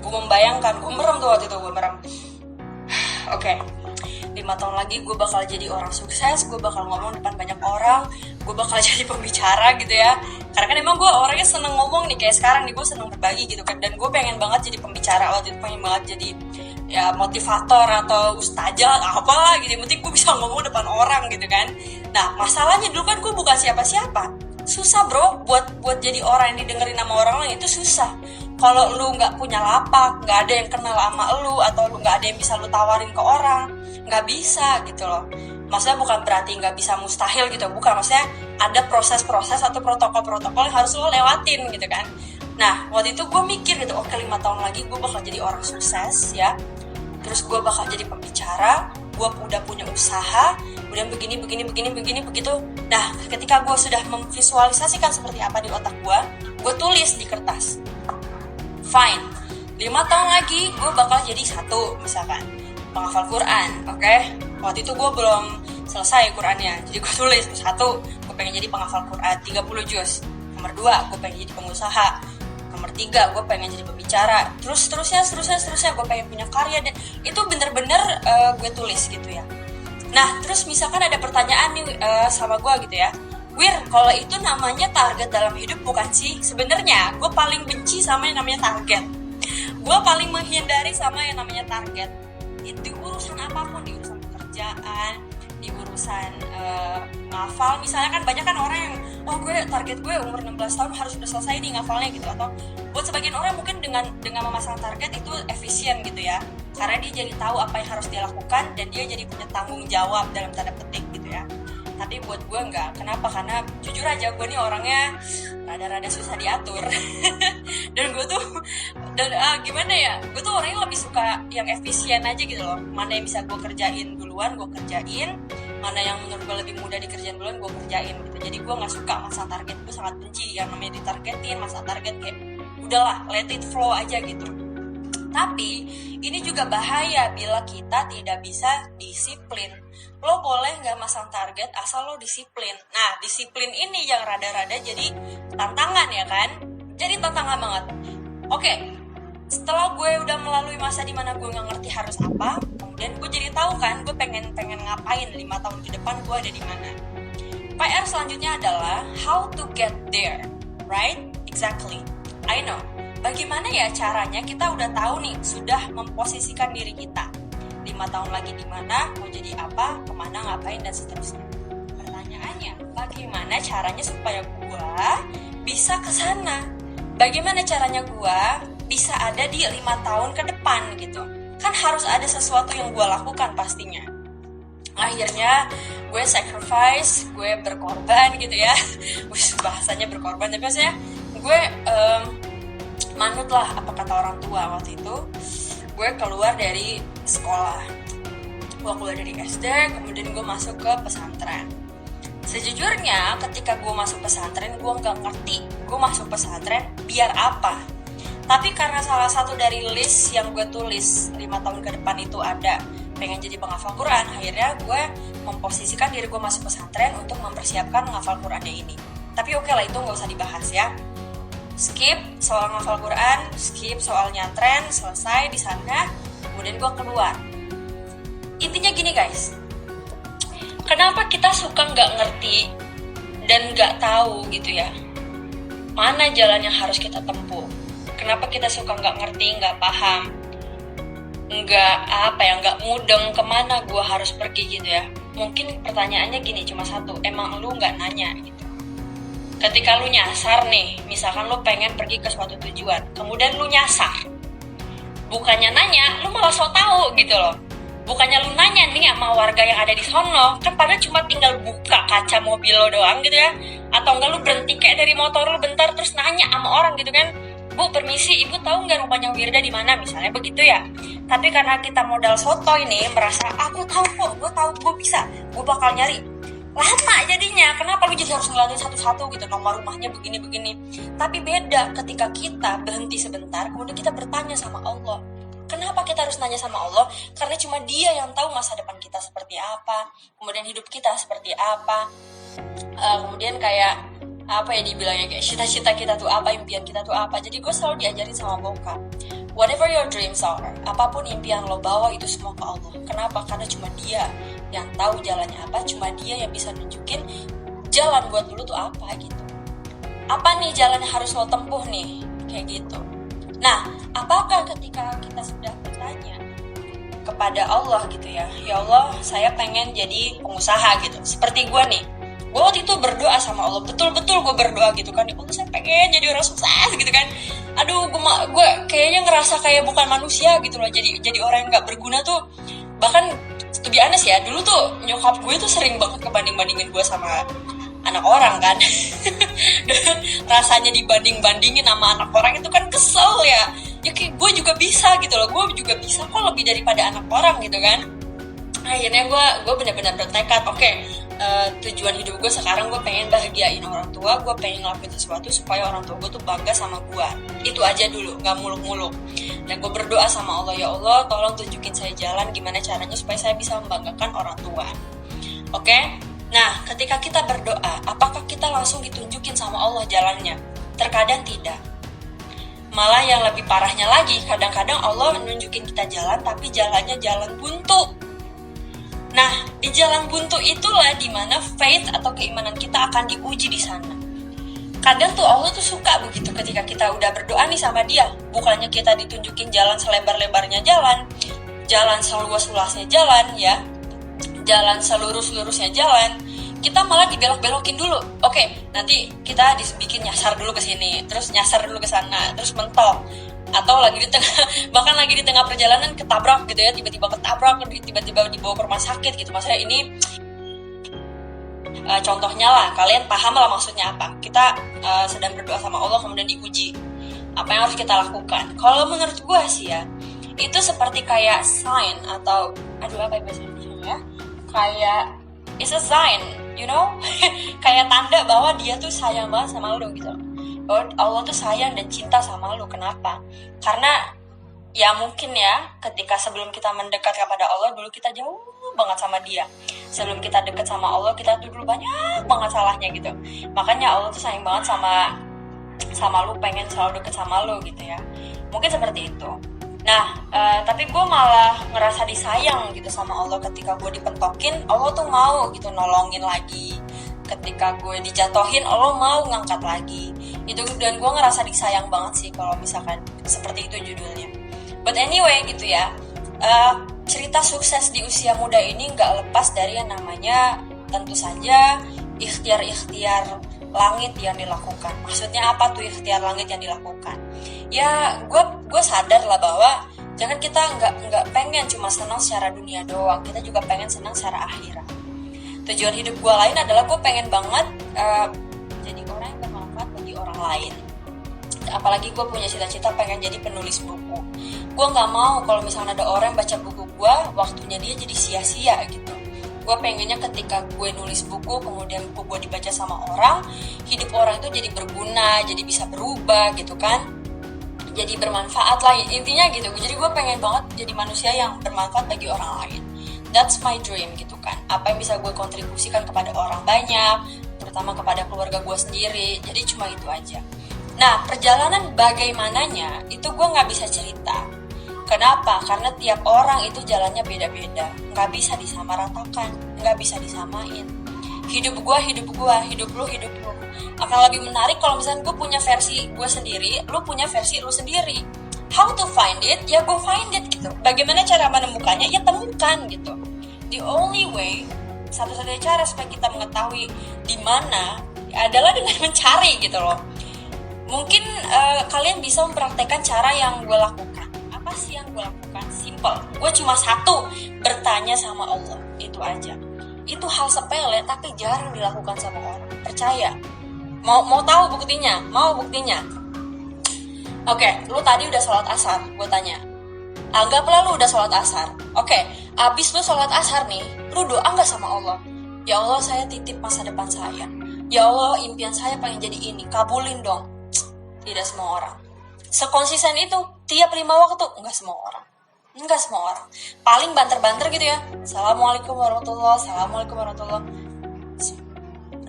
Gue membayangkan, gue merem tuh waktu itu, gue merem. Oke, 5 tahun lagi gue bakal jadi orang sukses, gue bakal ngomong depan banyak orang, gue bakal jadi pembicara gitu ya. Karena kan emang gue orangnya seneng ngomong nih, kayak sekarang nih gue seneng berbagi gitu kan. Dan gue pengen banget jadi pembicara, waktu itu pengen banget jadi ya motivator atau ustazah apalah gitu. Yang penting gue bisa ngomong depan orang gitu kan. Nah masalahnya dulu kan gue bukan siapa-siapa. Susah bro, buat jadi orang yang didengerin sama orang lain itu susah. Kalau lu nggak punya lapak, nggak ada yang kenal sama lu, atau lu nggak ada yang bisa lu tawarin ke orang, nggak bisa gitu loh. Maksudnya bukan berarti nggak bisa, mustahil gitu, bukan. Maksudnya ada proses-proses atau protokol-protokol yang harus lo lewatin gitu kan. Nah waktu itu gue mikir gitu, oke 5 tahun lagi gue bakal jadi orang sukses ya. Terus gue bakal jadi pembicara, gue udah punya usaha, kemudian begini begitu. Nah ketika gue sudah memvisualisasikan seperti apa di otak gue tulis di kertas. Fine, 5 tahun lagi gue bakal jadi satu, misalkan penghafal Quran, oke? Waktu itu gue belum selesai Qurannya, jadi gue tulis, satu, gue pengen jadi penghafal Quran 30 juz. Nomor 2, gue pengen jadi pengusaha. Nomor 3, gue pengen jadi pembicara. Terusnya, gue pengen punya karya. Dan itu bener-bener gue tulis gitu ya. Nah, terus misalkan ada pertanyaan nih sama gue gitu ya, Wir, kalau itu namanya target dalam hidup bukan sih? Sebenarnya gue paling benci sama yang namanya target. Gue paling menghindari sama yang namanya target. Di urusan apapun, di urusan pekerjaan, di urusan ngafal. Misalnya kan banyak kan orang yang, oh gue target gue umur 16 tahun harus udah selesai nih ngafalnya gitu. Atau buat sebagian orang mungkin dengan memasang target itu efisien gitu ya. Karena dia jadi tahu apa yang harus dia lakukan dan dia jadi punya tanggung jawab dalam tanda petik gitu ya. Tapi buat gue enggak. Kenapa? Karena jujur aja gue nih orangnya rada-rada susah diatur. Dan gue tuh gimana ya, gue tuh orangnya lebih suka yang efisien aja gitu loh. Mana yang bisa gue kerjain duluan gue kerjain, mana yang menurut gue lebih mudah dikerjain duluan gue kerjain gitu. Jadi gue gak suka masa target, gue sangat benci yang namanya ditargetin, masa target kayak udahlah let it flow aja gitu. Tapi ini juga bahaya bila kita tidak bisa disiplin. Lo boleh nggak masang target asal lo disiplin. Nah disiplin ini yang rada-rada jadi tantangan ya kan. Jadi tantangan banget. Oke, setelah gue udah melalui masa dimana gue nggak ngerti harus apa, kemudian gue jadi tahu kan gue pengen ngapain 5 tahun ke depan, gue ada di mana. PR selanjutnya adalah how to get there, right? Exactly. I know. Bagaimana ya caranya kita udah tahu nih, sudah memposisikan diri kita 5 tahun lagi di mana, mau jadi apa, kemana, ngapain, dan seterusnya. Pertanyaannya, bagaimana caranya supaya gua bisa ke sana? Bagaimana caranya gua bisa ada di 5 tahun ke depan gitu? Kan harus ada sesuatu yang gua lakukan pastinya. Akhirnya gue sacrifice, gue berkorban gitu ya. Bahasanya berkorban, tapi maksudnya gue manut lah apa kata orang tua waktu itu. Gue keluar dari sekolah, gue keluar dari SD, kemudian gue masuk ke pesantren. Sejujurnya ketika gue masuk pesantren, gue gak ngerti gue masuk pesantren biar apa. Tapi karena salah satu dari list yang gue tulis 5 tahun ke depan itu ada pengen jadi penghafal Quran, akhirnya gue memposisikan diri gue masuk pesantren untuk mempersiapkan menghafal Qurannya ini. Tapi oke lah, itu gak usah dibahas ya. Skip soal ngafal Quran, skip soal nyantren, selesai di sana, kemudian gue keluar. Intinya gini guys, kenapa kita suka nggak ngerti dan nggak tahu gitu ya, mana jalan yang harus kita tempuh? Kenapa kita suka nggak ngerti, nggak paham, nggak mudeng kemana gue harus pergi gitu ya? Mungkin pertanyaannya gini, cuma satu, emang lu nggak nanya gitu. Ketika lu nyasar nih, misalkan lu pengen pergi ke suatu tujuan, kemudian lu nyasar, bukannya nanya, lu malah so tau gitu loh. Bukannya lu nanya nih sama warga yang ada di sono, kan padahal cuma tinggal buka kaca mobil lo doang gitu ya. Atau enggak lu berhenti kayak dari motor lu bentar terus nanya sama orang gitu kan, Bu permisi, ibu tahu nggak rumahnya Wirda di mana, misalnya begitu ya. Tapi karena kita modal soto ini merasa aku tahu kok, gue tahu, gue bisa, gue bakal nyari. Lama jadinya, kenapa lu jadi harus ngeliatin satu-satu gitu, nomor rumahnya begini-begini. Tapi beda ketika kita berhenti sebentar, kemudian kita bertanya sama Allah. Kenapa kita harus nanya sama Allah? Karena cuma Dia yang tahu masa depan kita seperti apa, kemudian hidup kita seperti apa. Kemudian kayak apa ya dibilangnya, kayak cita-cita kita tuh apa, impian kita tuh apa. Jadi gue selalu diajarin sama bokap, whatever your dreams are, apapun impian lo, bawa itu semua ke Allah. Kenapa? Karena cuma dia yang tahu jalannya apa, cuma dia yang bisa nunjukin jalan buat dulu tuh apa gitu. Apa nih jalan yang harus lo tempuh nih, kayak gitu. Nah, apakah ketika kita sudah bertanya kepada Allah gitu ya Allah, saya pengen jadi pengusaha gitu, seperti gue nih, gue waktu itu berdoa sama Allah, betul-betul gue berdoa gitu kan, ya Allah saya pengen jadi orang sukses gitu kan. Aduh, gue kayaknya ngerasa kayak bukan manusia gitu loh, jadi orang yang nggak berguna tuh. Bahkan to be honest ya, dulu tuh nyokap gue tuh sering banget ngebanding-bandingin gue sama anak orang kan. Rasanya dibanding-bandingin sama anak orang itu kan kesel ya kayak gue juga bisa gitu loh, gue juga bisa kok lebih daripada anak orang gitu kan. Akhirnya gue benar-benar bertekad, oke, tujuan hidup gue sekarang gue pengen bahagiain orang tua, gue pengen ngelakuin sesuatu supaya orang tua gue tuh bangga sama gue. Itu aja dulu, gak muluk-muluk. Dan gue berdoa sama Allah, ya Allah tolong tunjukin saya jalan gimana caranya supaya saya bisa membanggakan orang tua. Oke? Nah, ketika kita berdoa, apakah kita langsung ditunjukin sama Allah jalannya? Terkadang tidak. Malah yang lebih parahnya lagi, kadang-kadang Allah nunjukin kita jalan, tapi jalannya jalan buntu. Nah, di jalan buntu itulah dimana faith atau keimanan kita akan diuji di sana. Kadang tuh Allah tuh suka begitu ketika kita udah berdoa nih sama dia. Bukannya kita ditunjukin jalan selebar-lebarnya jalan seluas-luasnya jalan ya, jalan selurus-lurusnya jalan, kita malah dibelok-belokin dulu. Oke, nanti kita dibikin nyasar dulu ke sini, terus nyasar dulu ke sana, terus mentok. Atau lagi di tengah, bahkan lagi di tengah perjalanan ketabrak gitu ya, tiba-tiba ketabrak, tiba-tiba dibawa ke rumah sakit gitu. Maksudnya ini contohnya lah, kalian paham lah maksudnya apa. Kita sedang berdoa sama Allah kemudian diuji. Apa yang harus kita lakukan? Kalau menurut gue sih ya, itu seperti kayak sign atau apa ya bahasa Indonesia ya? Kayak it's a sign, you know? Kayak tanda bahwa dia tuh sayang banget sama lu gitu. Bahwa Allah tuh sayang dan cinta sama lu. Kenapa? Karena ya mungkin ya ketika sebelum kita mendekat kepada Allah, dulu kita jauh banget sama dia. Sebelum kita deket sama Allah, kita tuh dulu banyak banget salahnya gitu. Makanya Allah tuh sayang banget sama lu, pengen selalu deket sama lu gitu ya. Mungkin seperti itu. Nah, tapi gue malah ngerasa disayang gitu sama Allah ketika gue dipentokin, Allah tuh mau gitu nolongin lagi. Ketika gue dijatohin, Allah mau ngangkat lagi. Itu, dan gue ngerasa disayang banget sih kalau misalkan seperti itu judulnya. But anyway gitu ya, cerita sukses di usia muda ini gak lepas dari yang namanya tentu saja ikhtiar-ikhtiar langit yang dilakukan. Maksudnya apa tuh ikhtiar langit yang dilakukan? Ya gue sadar lah bahwa jangan kita nggak pengen cuma senang secara dunia doang, kita juga pengen senang secara akhirat. Tujuan hidup gue lain adalah gue pengen banget jadi orang yang bermanfaat bagi orang lain. Apalagi gue punya cita-cita pengen jadi penulis buku. Gue nggak mau kalau misalnya ada orang yang baca buku gue, waktunya dia jadi sia-sia gitu. Gue pengennya ketika gue nulis buku, kemudian buku gue dibaca sama orang, hidup orang itu jadi berguna, jadi bisa berubah gitu kan, jadi bermanfaat lah intinya gitu. Jadi gue pengen banget jadi manusia yang bermanfaat bagi orang lain. That's my dream gitu kan. Apa yang bisa gue kontribusikan kepada orang banyak, terutama kepada keluarga gue sendiri. Jadi cuma itu aja. Nah, perjalanan bagaimananya itu gue gak bisa cerita. Kenapa? Karena tiap orang itu jalannya beda-beda. Gak bisa disamaratakan, gak bisa disamain. Hidup gue, hidup lu. Akan lebih menarik kalau misalnya gue punya versi gue sendiri, lu punya versi lu sendiri. How to find it? Ya go find it gitu. Bagaimana cara menemukannya? Ya temukan gitu. The only way, satu-satunya cara supaya kita mengetahui di mana adalah dengan mencari gitu loh. Mungkin kalian bisa mempraktekkan cara yang gue lakukan. Apa sih yang gue lakukan? Simple. Gue cuma satu, bertanya sama Allah. Itu aja. Itu hal sepele tapi jarang dilakukan sama orang. Percaya. Mau tahu buktinya? Mau buktinya? Oke, lu tadi udah sholat asar. Gue tanya. Anggaplah lu udah sholat asar. Oke, abis lu sholat asar nih, lu doa gak sama Allah? Ya Allah, saya titip masa depan saya. Ya Allah, impian saya pengen jadi ini. Kabulin dong. Tidak semua orang sekonsisten itu tiap 5 waktu. Enggak semua orang. Paling banter-banter gitu ya. Assalamualaikum warahmatullahi.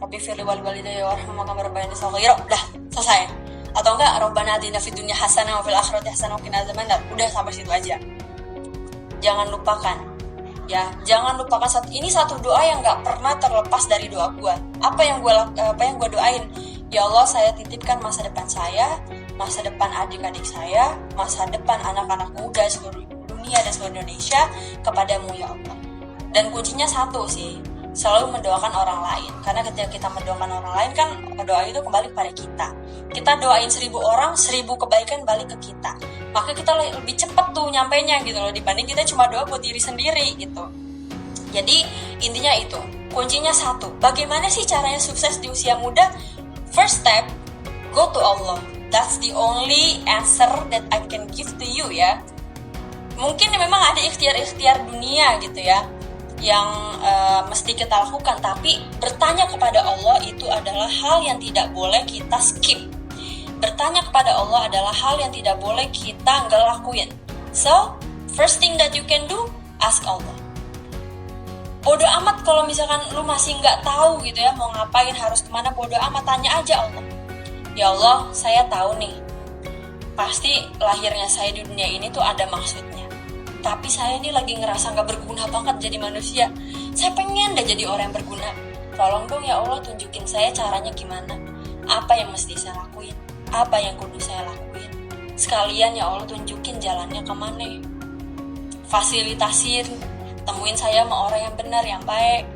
Rabbi firli wal walidayya warhamhuma kama rabbayani shaghira. Udah selesai. Atau enggak Rabbana atina fid dunya hasanah wa fil akhirati hasanah wa qina adzabannar. Udah sampai situ aja. Jangan lupakan, ya, jangan lupakan ini satu doa yang nggak pernah terlepas dari doa gue. Apa yang gue doain? Ya Allah, saya titipkan masa depan saya, masa depan adik-adik saya, masa depan anak-anak muda seluruh dunia dan seluruh Indonesia kepadamu ya Allah. Dan kuncinya satu sih, selalu mendoakan orang lain. Karena ketika kita mendoakan orang lain kan doa itu kembali kepada kita. Kita doain 1000 orang, 1000 kebaikan balik ke kita. Maka kita lebih cepat tuh nyampainya gitu loh, dibanding kita cuma doa buat diri sendiri gitu. Jadi intinya itu, kuncinya satu. Bagaimana sih caranya sukses di usia muda? First step, go to Allah. That's the only answer that I can give to you ya. Mungkin memang ada ikhtiar-ikhtiar dunia gitu ya, yang mesti kita lakukan. Tapi bertanya kepada Allah itu adalah hal yang tidak boleh kita skip. Bertanya kepada Allah adalah hal yang tidak boleh kita nggak lakuin. So, first thing that you can do, ask Allah. Bodoh amat kalau misalkan lu masih nggak tahu gitu ya, mau ngapain, harus kemana, bodoh amat, tanya aja Allah. Ya Allah, saya tahu nih, pasti lahirnya saya di dunia ini tuh ada maksudnya. Tapi saya ini lagi ngerasa nggak berguna banget jadi manusia. Saya pengen deh jadi orang yang berguna. Tolong dong ya Allah, tunjukin saya caranya gimana. Apa yang mesti saya lakuin? Apa yang kudu saya lakuin? Sekalian ya Allah, tunjukin jalannya kemana. Fasilitasin, temuin saya sama orang yang benar, yang baik,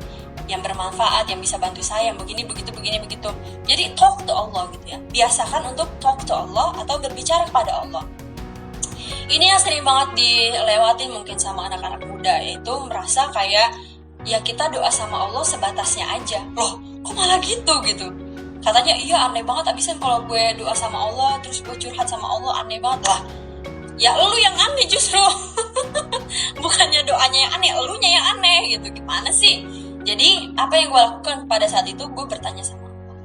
yang bermanfaat, yang bisa bantu saya, yang begini, begitu. Jadi talk to Allah gitu ya. Biasakan untuk talk to Allah atau berbicara kepada Allah. Ini yang sering banget dilewatin mungkin sama anak-anak muda, yaitu merasa kayak ya kita doa sama Allah sebatasnya aja. Loh, kok malah gitu? Katanya iya aneh banget, abisan kalau gue doa sama Allah terus gue curhat sama Allah, aneh banget lah. Ya lu yang aneh justru. Bukannya doanya yang aneh, elunya yang aneh gitu. Gimana sih? Jadi apa yang gue lakukan pada saat itu, gue bertanya sama Allah.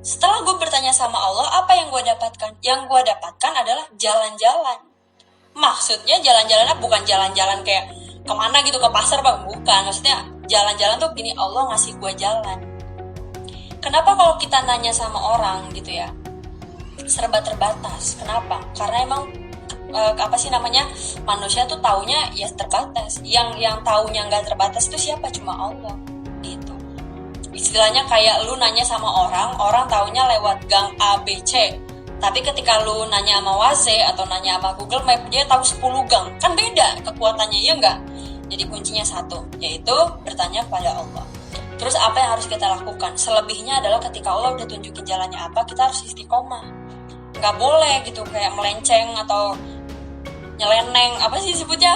Setelah gue bertanya sama Allah, apa yang gue dapatkan? Yang gue dapatkan adalah jalan-jalan. Maksudnya jalan-jalannya bukan jalan-jalan kayak kemana gitu, ke pasar bang, bukan. Maksudnya jalan-jalan tuh gini, Allah ngasih gue jalan. Kenapa kalau kita nanya sama orang gitu ya, serba terbatas? Kenapa? Karena emang manusia tuh taunya ya terbatas. Yang taunya nggak terbatas itu siapa? Cuma Allah gitu. Istilahnya kayak lu nanya sama orang taunya lewat gang A, B, C. Tapi ketika lu nanya sama Waze atau nanya sama Google Map, dia tahu 10 gang. Kan beda kekuatannya, ya enggak? Jadi kuncinya satu, yaitu bertanya kepada Allah. Terus apa yang harus kita lakukan? Selebihnya adalah ketika Allah udah tunjukin jalannya apa, kita harus istiqomah. Nggak boleh gitu kayak melenceng atau nyeleneng, apa sih disebutnya?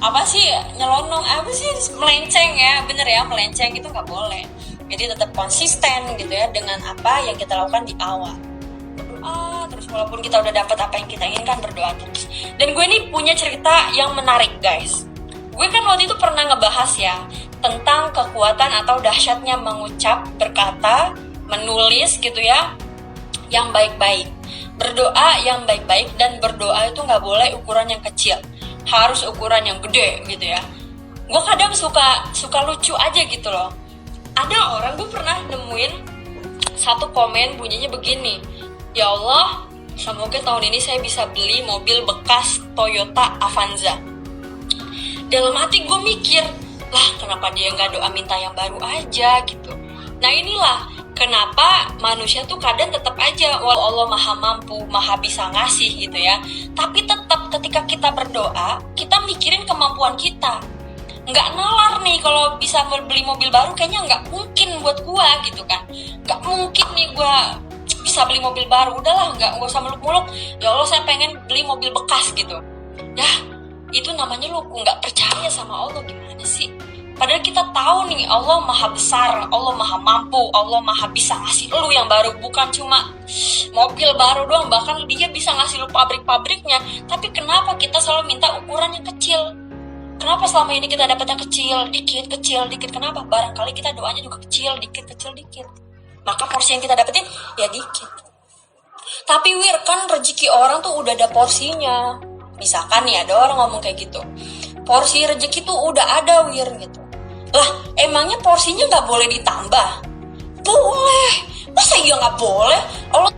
Apa sih nyelonong? Apa sih melenceng ya? Bener ya, melenceng itu nggak boleh. Jadi tetap konsisten gitu ya dengan apa yang kita lakukan di awal. Berdoa terus walaupun kita udah dapat apa yang kita inginkan, berdoa terus. Dan gue ini punya cerita yang menarik guys. Gue kan waktu itu pernah ngebahas ya tentang kekuatan atau dahsyatnya mengucap, berkata, menulis gitu ya, yang baik-baik. Berdoa yang baik-baik, dan berdoa itu nggak boleh ukuran yang kecil, harus ukuran yang gede gitu ya. Gue kadang suka lucu aja gitu loh. Ada orang, gue pernah nemuin satu komen bunyinya begini, ya Allah, semoga tahun ini saya bisa beli mobil bekas Toyota Avanza. Dalam hati gue mikir, lah kenapa dia nggak doa minta yang baru aja gitu. Nah inilah kenapa manusia tuh kadang tetap aja, walau Allah maha mampu, maha bisa ngasih gitu ya, tapi tetap ketika kita berdoa, kita mikirin kemampuan kita. Nggak nalar nih kalau bisa beli mobil baru, kayaknya nggak mungkin buat gue gitu kan. Nggak mungkin nih gue bisa beli mobil baru, udahlah nggak usah muluk-muluk. Ya Allah saya pengen beli mobil bekas gitu. Ya itu namanya lu nggak percaya sama Allah, gimana sih? Padahal kita tahu nih Allah maha besar, Allah maha mampu, Allah maha bisa ngasih lu yang baru, bukan cuma mobil baru doang, bahkan dia bisa ngasih lu pabrik-pabriknya. Tapi kenapa kita selalu minta ukuran yang kecil? Kenapa selama ini kita dapat yang kecil, dikit? Kenapa? Barangkali kita doanya juga kecil, dikit. Maka porsi yang kita dapetin ya dikit. Tapi Wir, kan rezeki orang tuh udah ada porsinya. Misalkan nih ada orang ngomong kayak gitu, porsi rezeki tuh udah ada Wir gitu. Lah emangnya porsinya gak boleh ditambah? Boleh. Masa iya nggak boleh? Allah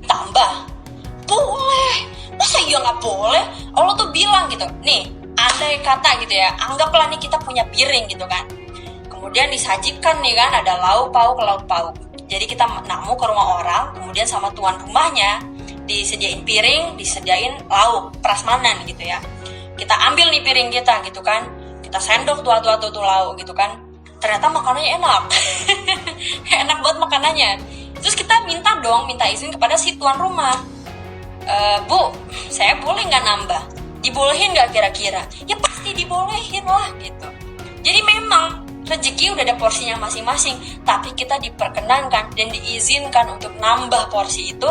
tambah. Boleh. Masa iya nggak boleh? Allah tuh bilang gitu. Nih, andai kata gitu ya, anggaplah nih kita punya piring gitu kan. Kemudian disajikan nih kan, ada lauk pauk. Jadi kita namu ke rumah orang, kemudian sama tuan rumahnya disediain piring, disediain lauk, prasmanan gitu ya. Kita ambil nih piring kita gitu kan, kita sendok tuh lauk gitu kan. Ternyata makanannya enak. Enak banget makanannya. Terus kita minta izin kepada si tuan rumah. Bu, saya boleh nggak nambah? Dibolehin nggak kira-kira? Ya pasti dibolehin lah gitu. Jadi memang rezeki udah ada porsinya masing-masing, tapi kita diperkenankan dan diizinkan untuk nambah porsi itu,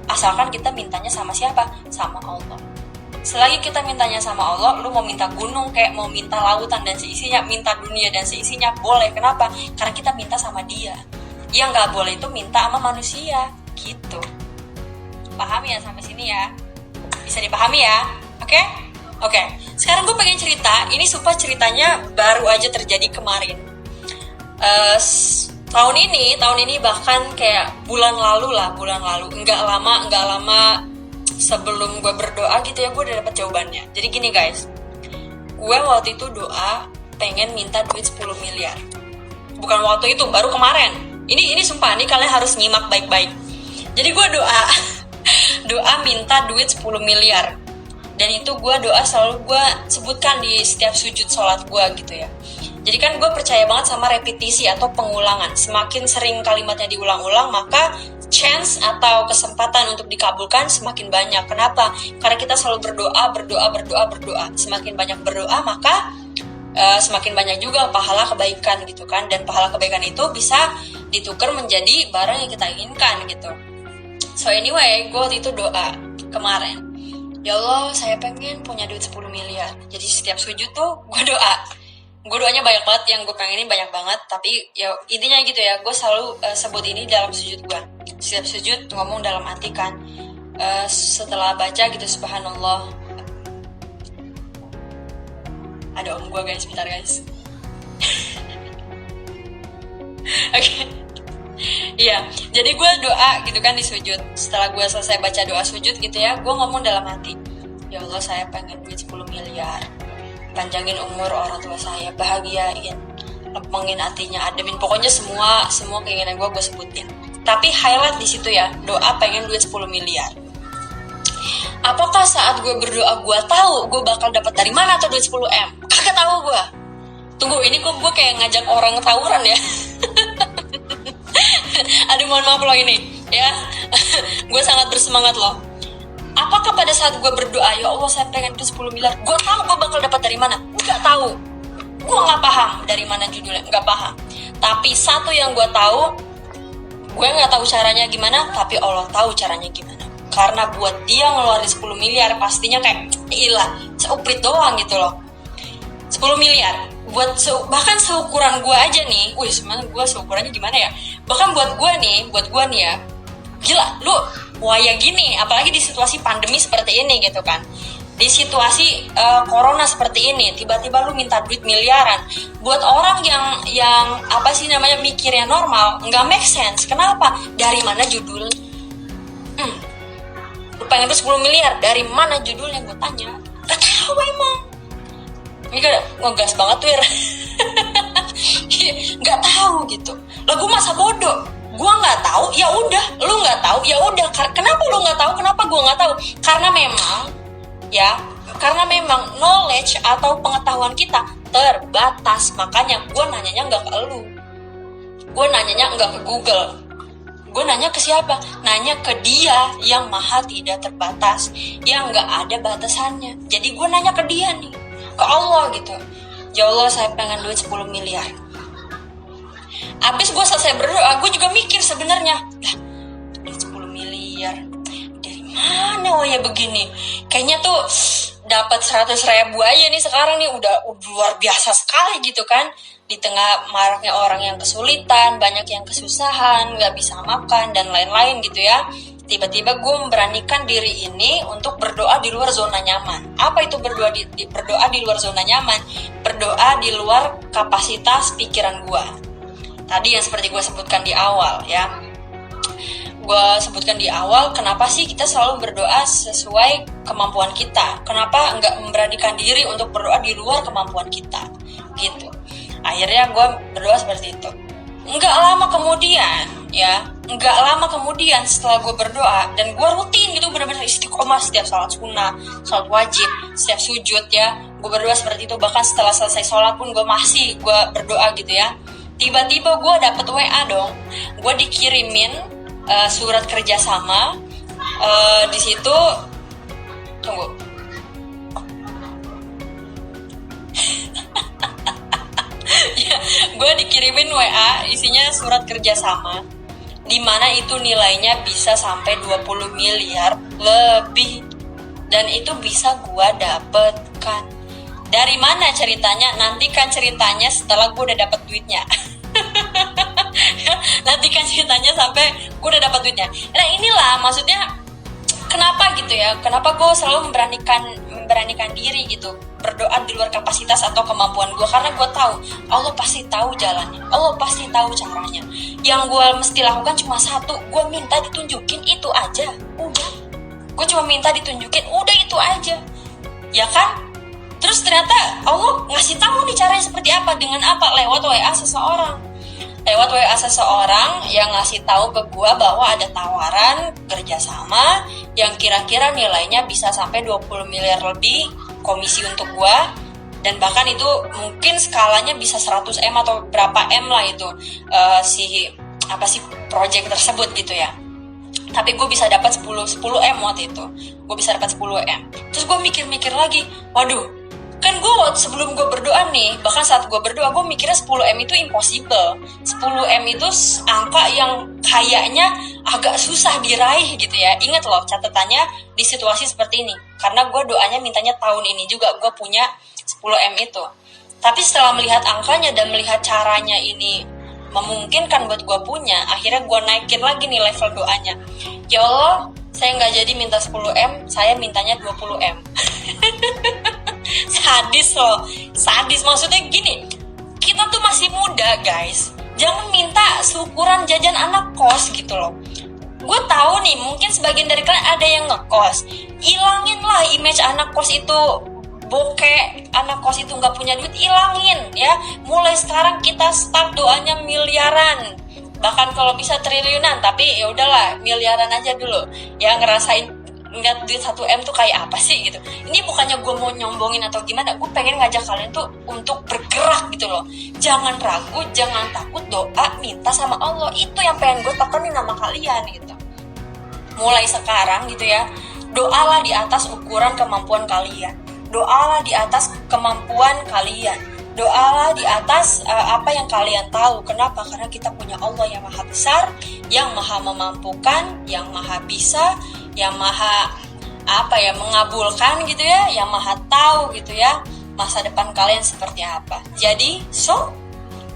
asalkan kita mintanya sama siapa? Sama Allah. Selagi kita mintanya sama Allah, lu mau minta gunung kayak mau minta lautan dan seisinya, minta dunia dan seisinya, boleh. Kenapa? Karena kita minta sama Dia. Yang nggak boleh itu minta sama manusia, gitu. Paham ya sampai sini ya? Bisa dipahami ya? Oke? Oke. Sekarang gue pengen cerita. Ini sumpah ceritanya baru aja terjadi kemarin. Tahun ini bahkan kayak bulan lalu. Nggak lama sebelum gue berdoa gitu ya, gue udah dapet jawabannya. Jadi gini guys, gue waktu itu doa pengen minta duit 10 miliar. Bukan waktu itu, baru kemarin. Ini sumpah, nih kalian harus nyimak baik-baik. Jadi gue doa minta duit 10 miliar. Dan itu gue doa selalu gue sebutkan di setiap sujud sholat gue gitu ya. Jadi kan gue percaya banget sama repetisi atau pengulangan. Semakin sering kalimatnya diulang-ulang, maka chance atau kesempatan untuk dikabulkan semakin banyak. Kenapa? Karena kita selalu berdoa. Semakin banyak berdoa, maka semakin banyak juga pahala kebaikan gitu kan. Dan pahala kebaikan itu bisa ditukar menjadi barang yang kita inginkan gitu. So anyway, gue waktu itu doa kemarin, ya Allah, saya pengen punya duit 10 miliar. Jadi setiap sujud tuh gue doa. Gue doanya banyak banget, yang gue pengenin banyak banget. Tapi ya intinya gitu ya, gue selalu sebut ini dalam sujud gue. Setiap sujud ngomong dalam hati kan. Setelah baca gitu, subhanallah. Ada om gue guys, bentar guys. Oke. Iya, jadi gue doa gitu kan di sujud. Setelah gue selesai baca doa sujud gitu ya, gue ngomong dalam hati, ya Allah, saya pengen duit 10 miliar. Panjangin umur orang tua saya, bahagiain, lempengin hatinya, ademin. Pokoknya semua keinginan gue sebutin. Tapi highlight di situ ya, doa pengen duit 10 miliar. Apakah saat gue berdoa gue tahu gue bakal dapat dari mana tuh duit 10 M? Kagak tahu gue. Tunggu, ini kok gue kayak ngajak orang tawuran ya. Aduh, mohon maaf loh ini ya. Gue sangat bersemangat loh. Apakah pada saat gue berdoa, ya Allah saya pengen itu 10 miliar, gue tahu gue bakal dapat dari mana? Enggak tahu. Gue nggak paham dari mana judulnya, nggak paham. Tapi satu yang gue tahu, gue nggak tahu caranya gimana, tapi Allah tahu caranya gimana. Karena buat dia ngeluarin 10 miliar pastinya kayak ilah, seuprit doang gitu loh. 10 miliar buat bahkan seukuran gue aja nih, sebenarnya gue seukurannya gimana ya? Bahkan buat gue nih ya, gila, lu waya gini, apalagi di situasi pandemi seperti ini gitu kan. Di situasi corona seperti ini, tiba-tiba lu minta duit miliaran. Buat orang yang apa sih namanya mikirnya normal, nggak make sense. Kenapa? Dari mana judul? Lu pengen 10 miliar, dari mana judulnya? Gue tanya. Gak tahu emang. Ini kan ngegas banget tuh ya. Nggak tahu gitu. Lah gue masa bodoh. Gue nggak tahu, ya udah. Lu nggak tahu, ya udah. Kenapa lu nggak tahu? Kenapa gue nggak tahu? Karena memang knowledge atau pengetahuan kita terbatas. Makanya gue nanyanya nggak ke lu. Gue nanyanya nggak ke Google. Gue nanya ke siapa? Nanya ke Dia yang maha tidak terbatas, yang nggak ada batasannya. Jadi gue nanya ke Dia nih, ke Allah gitu. Ya Allah, saya pengen duit 10 miliar. Abis gue selesai berdoa, gue juga mikir sebenarnya, lah, duit 10 miliar dari mana ya begini? Kayaknya tuh dapat 100.000 aja nih sekarang nih udah luar biasa sekali gitu kan. Di tengah maraknya orang yang kesulitan, banyak yang kesusahan, nggak bisa makan dan lain-lain gitu ya. Tiba-tiba gue memberanikan diri ini untuk berdoa di luar zona nyaman. Apa itu berdoa berdoa di luar zona nyaman? Berdoa di luar kapasitas pikiran gue. Tadi yang seperti gue sebutkan di awal ya. Gue sebutkan di awal, kenapa sih kita selalu berdoa sesuai kemampuan kita? Kenapa nggak memberanikan diri untuk berdoa di luar kemampuan kita? Gitu. Akhirnya gue berdoa seperti itu. Nggak lama kemudian setelah gue berdoa, dan gue rutin gitu, benar-benar istiqomah setiap sholat sunnah, sholat wajib, setiap sujud ya, gue berdoa seperti itu. Bahkan setelah selesai sholat pun gue berdoa gitu ya. Tiba-tiba gue dapet WA dong, gue dikirimin surat kerjasama. Di situ tunggu. Ya, gue dikirimin WA isinya surat kerjasama, dimana itu nilainya bisa sampai 20 miliar lebih, dan itu bisa gue dapatkan. Dari mana ceritanya? Nantikan ceritanya setelah gue udah dapet duitnya. Nantikan ceritanya sampai gue udah dapet duitnya. Nah inilah maksudnya, kenapa gitu ya, kenapa gue selalu memberanikan diri gitu, berdoa di luar kapasitas atau kemampuan gue, karena gue tahu Allah pasti tahu jalannya, Allah pasti tahu caranya. Yang gue mesti lakukan cuma satu, gue minta ditunjukin, itu aja, udah. Gue cuma minta ditunjukin, udah itu aja, ya kan? Terus ternyata Allah ngasih tahu nih caranya seperti apa, dengan apa? Lewat WA seseorang. Lewat WA seseorang yang ngasih tahu ke gue bahwa ada tawaran kerjasama yang kira-kira nilainya bisa sampai 20 miliar lebih komisi untuk gue, dan bahkan itu mungkin skalanya bisa 100M atau berapa M lah itu si project tersebut gitu ya. Tapi gue bisa dapat 10M waktu itu. Gue bisa dapat 10M. Terus gue mikir-mikir lagi, waduh, kan gue sebelum gue berdoa nih, bahkan saat gue berdoa, gue mikirnya 10M itu impossible. 10M itu angka yang kayaknya agak susah diraih gitu ya. Ingat loh catatannya di situasi seperti ini, karena gue doanya mintanya tahun ini juga gue punya 10M itu. Tapi setelah melihat angkanya dan melihat caranya ini memungkinkan buat gue punya, akhirnya gue naikin lagi nih level doanya. Ya Allah, saya nggak jadi minta 10M, saya mintanya 20M. Sadis loh, sadis. Maksudnya gini, kita tuh masih muda guys, jangan minta seukuran jajan anak kos gitu loh. Gue tahu nih, mungkin sebagian dari kalian ada yang ngekos. Ilangin lah image anak kos itu bokeh, anak kos itu nggak punya duit, ilangin ya. Mulai sekarang kita start doanya miliaran, bahkan kalau bisa triliunan, tapi ya udahlah miliaran aja dulu ya, ngerasain ngeliat duit 1M tuh kayak apa sih gitu. Ini bukannya gue mau nyombongin atau gimana, gue pengen ngajak kalian tuh untuk bergerak gitu loh. Jangan ragu, jangan takut, doa, minta sama Allah. Itu yang pengen gue tekanin sama kalian gitu. Mulai sekarang gitu ya, doalah di atas ukuran kemampuan kalian, doalah di atas kemampuan kalian, doalah di atas apa yang kalian tahu. Kenapa? Karena kita punya Allah yang maha besar, yang maha memampukan, yang maha bisa, yang maha mengabulkan gitu ya, yang maha tahu gitu ya masa depan kalian seperti apa. Jadi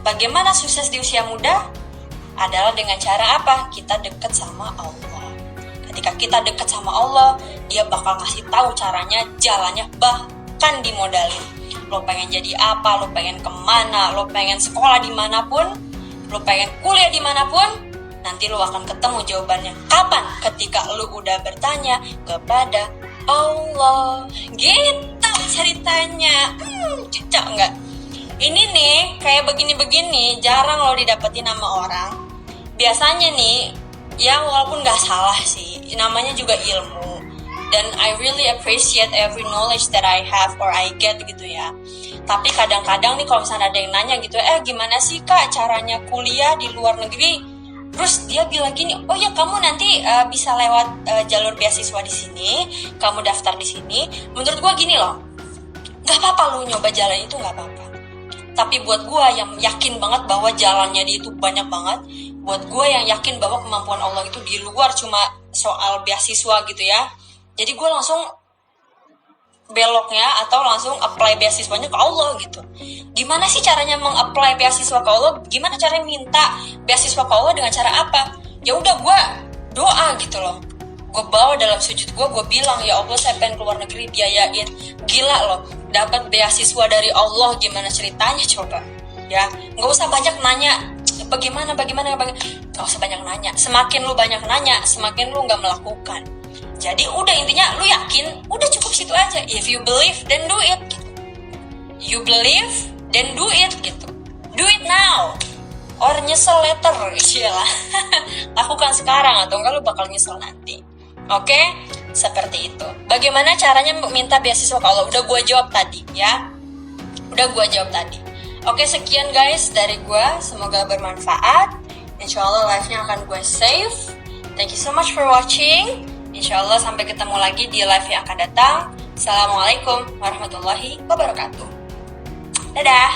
bagaimana sukses di usia muda? Adalah dengan cara apa? Kita dekat sama Allah. Ketika kita dekat sama Allah, dia bakal ngasih tahu caranya, jalannya, bahkan dimodalin. Lo pengen jadi apa, lo pengen kemana, lo pengen sekolah dimanapun, lo pengen kuliah dimanapun, nanti lo akan ketemu jawabannya. Kapan? Ketika lo udah bertanya kepada Allah. Gitu ceritanya. Cocok nggak? Ini nih, kayak begini-begini, jarang lo didapetin sama orang. Biasanya nih, ya walaupun nggak salah sih, namanya juga ilmu. Dan I really appreciate every knowledge that I have or I get gitu ya. Tapi kadang-kadang nih kalau misalnya ada yang nanya gitu, gimana sih kak caranya kuliah di luar negeri? Terus dia bilang gini, oh ya kamu nanti bisa lewat jalur beasiswa di sini, kamu daftar di sini. Menurut gue gini loh, nggak apa-apa lu nyoba jalan itu, nggak apa-apa. Tapi buat gue yang yakin banget bahwa jalannya dia itu banyak banget, buat gue yang yakin bahwa kemampuan Allah itu di luar cuma soal beasiswa gitu ya. Jadi gue langsung beloknya atau langsung apply beasiswanya ke Allah gitu. Gimana sih caranya meng-apply beasiswa ke Allah? Gimana caranya minta beasiswa ke Allah, dengan cara apa? Ya udah gue doa gitu loh. gue bawa dalam sujud gue bilang, ya Allah saya pengen keluar negeri, biayain. Gila loh, dapat beasiswa dari Allah, gimana ceritanya coba? Ya, nggak usah banyak nanya, bagaimana, nggak usah banyak nanya. Semakin lu banyak nanya, semakin lu nggak melakukan. Jadi udah, intinya lu yakin, udah cukup situ aja. If you believe, then do it. Gitu. You believe, then do it gitu. Do it now. Or nyesel later, iyalah. Lakukan sekarang atau enggak lu bakal nyesel nanti. Oke? Seperti itu. Bagaimana caranya minta beasiswa ke Allah? Udah gue jawab tadi ya. Oke, sekian guys dari gue. Semoga bermanfaat. Insyaallah live-nya akan gue save. Thank you so much for watching. Insyaallah sampai ketemu lagi di live yang akan datang. Assalamualaikum warahmatullahi wabarakatuh. Dadah.